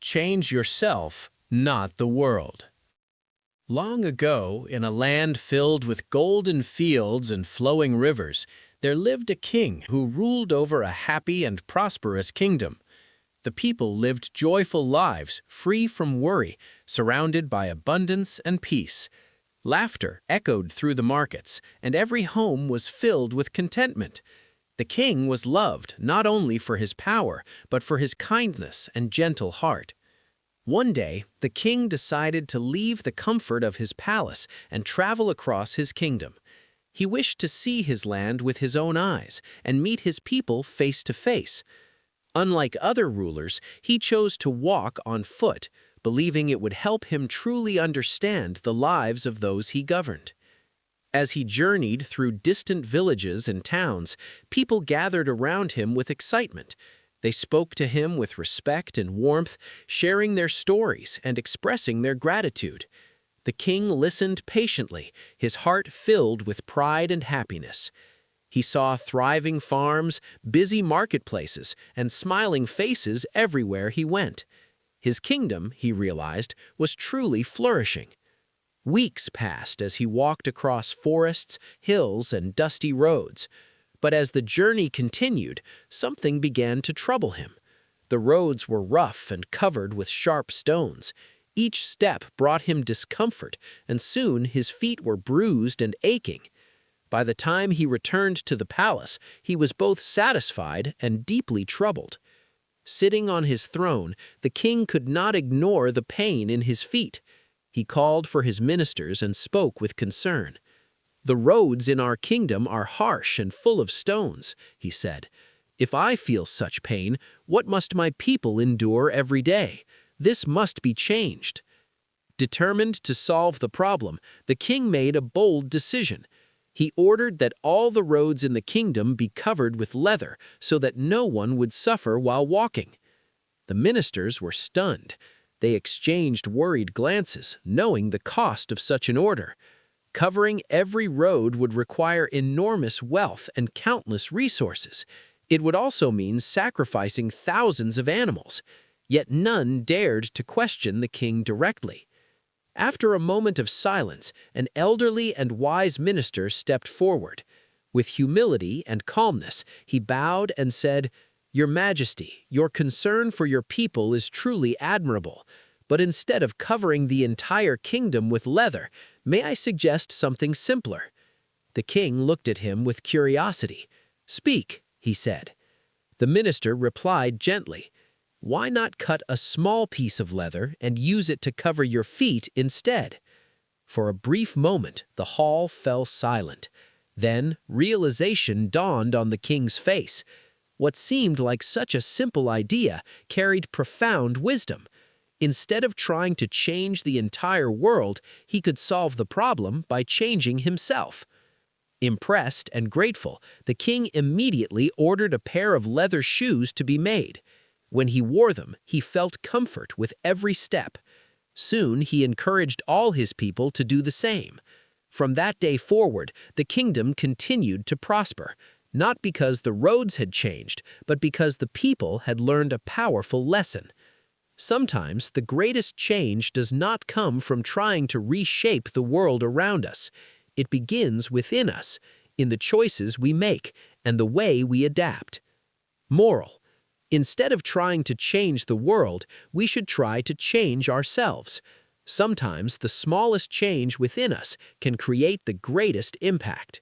Change yourself, not the world. Long ago, in a land filled with golden fields and flowing rivers, there lived a king who ruled over a happy and prosperous kingdom. The people lived joyful lives, free from worry, surrounded by abundance and peace. Laughter echoed through the markets, and every home was filled with contentment. The king was loved not only for his power, but for his kindness and gentle heart. One day, the king decided to leave the comfort of his palace and travel across his kingdom. He wished to see his land with his own eyes and meet his people face to face. Unlike other rulers, he chose to walk on foot, believing it would help him truly understand the lives of those he governed. As he journeyed through distant villages and towns, people gathered around him with excitement. They spoke to him with respect and warmth, sharing their stories and expressing their gratitude. The king listened patiently, his heart filled with pride and happiness. He saw thriving farms, busy marketplaces, and smiling faces everywhere he went. His kingdom, he realized, was truly flourishing. Weeks passed as he walked across forests, hills, and dusty roads. But as the journey continued, something began to trouble him. The roads were rough and covered with sharp stones. Each step brought him discomfort, and soon his feet were bruised and aching. By the time he returned to the palace, he was both satisfied and deeply troubled. Sitting on his throne, the king could not ignore the pain in his feet. He called for his ministers and spoke with concern. "The roads in our kingdom are harsh and full of stones," he said. "If I feel such pain, what must my people endure every day? This must be changed." Determined to solve the problem, the king made a bold decision. He ordered that all the roads in the kingdom be covered with leather so that no one would suffer while walking. The ministers were stunned. They exchanged worried glances, knowing the cost of such an order. Covering every road would require enormous wealth and countless resources. It would also mean sacrificing thousands of animals. Yet none dared to question the king directly. After a moment of silence, an elderly and wise minister stepped forward. With humility and calmness, he bowed and said, "Your Majesty, your concern for your people is truly admirable. But instead of covering the entire kingdom with leather, may I suggest something simpler?" The king looked at him with curiosity. "Speak," he said. The minister replied gently, "Why not cut a small piece of leather and use it to cover your feet instead?" For a brief moment, the hall fell silent. Then realization dawned on the king's face. What seemed like such a simple idea carried profound wisdom. Instead of trying to change the entire world, he could solve the problem by changing himself. Impressed and grateful, the king immediately ordered a pair of leather shoes to be made. When he wore them, he felt comfort with every step. Soon, he encouraged all his people to do the same. From that day forward, the kingdom continued to prosper, not because the roads had changed, but because the people had learned a powerful lesson. Sometimes the greatest change does not come from trying to reshape the world around us. It begins within us, in the choices we make and the way we adapt. Moral: instead of trying to change the world, we should try to change ourselves. Sometimes the smallest change within us can create the greatest impact.